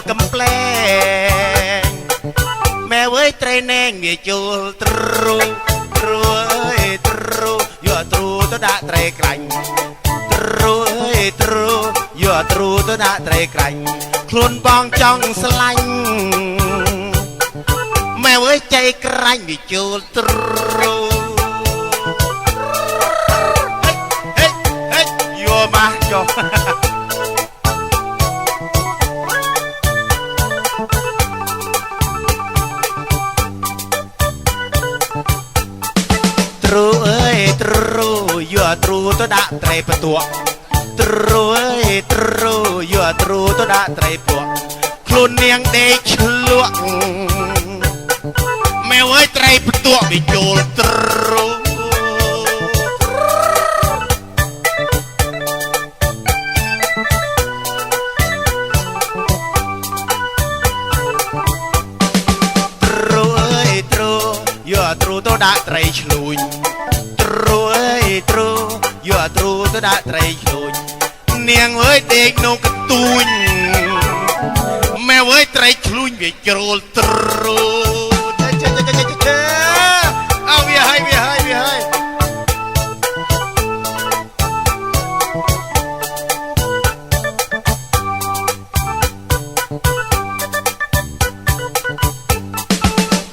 កំ ប្លែងម៉ែអើយត្រីណែងវាចូលទ្រូទ្រូអើយទ្រូយកទ្រូទៅដាក់ត្រីក្រាញ់ទ្រូអើយទ្រូយកទ្រូទៅដាក់ត្រីក្រាញ់ខ្លួនបងចង់ស្លាញ់ម៉ែអើយចៃក្រាញ់វាចូលទ្រូហេយកមកចុះទ្រូអើយទ្រូយកទ្រូទៅដាក់ត្រីបន្ទក់ទ្រូអើយទ្រូយកទ្រូទៅដាក់ត្រីពក់ខ្លួននាងដេកឆ្លក់ម៉ែអើយត្រីបន្ទក់វាចូលទ្រូទ្រូទៅដាក់ត្រីឆ្លូញទ្រូអើយទ្រូយកទ្រូទៅដាក់ត្រីឆ្លូញនាងអើយដេកនៅកន្ទួញម៉ែអើយត្រីឆ្លូញវាចូលទ្រូអើវាហើយ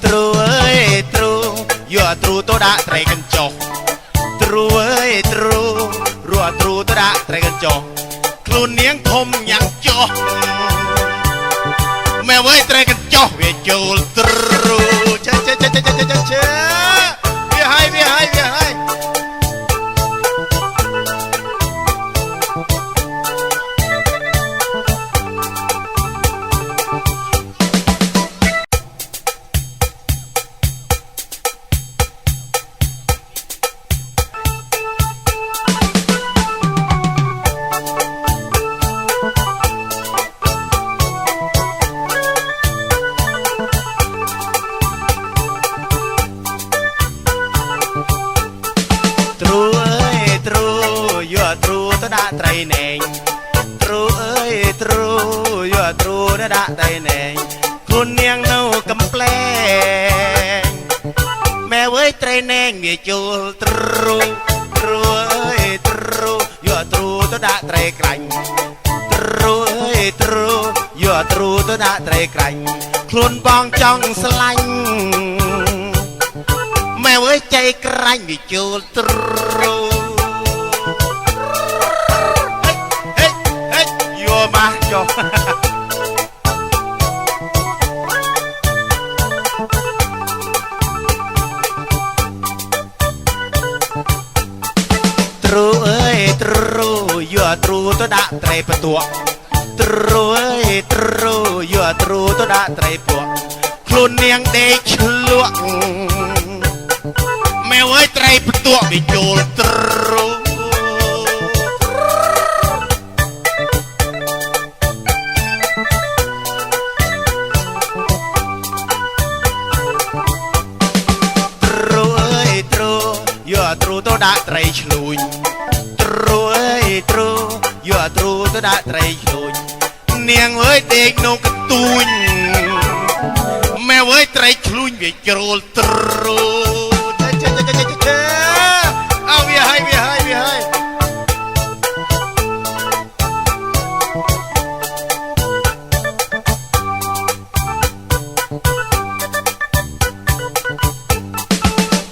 ទ្រូអើយទ្រូយកទ្រូទៅដាក់ត្រីកញ្ចុះទ្រូអើយទ្រូរកទ្រូទៅដាក់ត្រីកញ្ចុះខ្លួននាងធំញ៉ាំងចុះម៉ែអើយត្រីកញ្ចុះវាចូលទ្រូវាហើយដាក់ត្រីណែងទ្រូអើយទ្រូយកទ្រូទៅដាក់ត្រីណែងខ្លួននាងនៅកំប្លែងម៉ែអើយត្រីណែងវាចូលទ្រូទ្រូអើយទ្រូយកទ្រូទៅដាក់ត្រីក្រាញ់ទ្រូអើយទ្រូយកទ្រូទៅដាក់ត្រីក្រាញ់ខ្លួនបងចង់ស្លាញ់ម៉ែអើយចៃក្រាញ់វាចូលទ្រូមកចុះទ្រូអើយទ្រូយកទ្រូទៅដាក់ត្រីបន្ទក់ទ្រូអើយទ្រូយកទ្រូទៅដាក់ត្រីពក់ខ្លួននាងដេកឆ្លក់ម៉ែអើយត្រីបន្ទក់វាចូលទ្រូទ្រូទៅដាក់ត្រីឆ្លូញទ្រូអើយទ្រូយកទ្រូទៅដាក់ត្រីឆ្លូញនាងអើយដេកនៅកន្ទួញម៉ែអើយត្រីឆ្លូញវាចូលទ្រូអើវាហើយ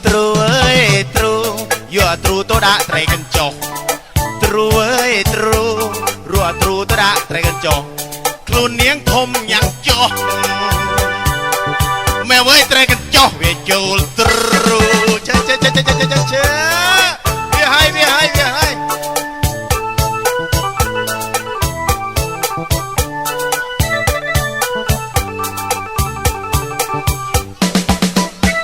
ទ្រូអើយទ្រូយកទ្រូទៅដាក់ត្រីកញ្ចុះទ្រូអើយទ្រូរកទ្រូទៅដាក់ត្រីកញ្ចុះខ្លួននាងធំញ៉ាំងចុះម៉ែអើយត្រីកញ្ចុះវាចូលទ្រូវាហើយ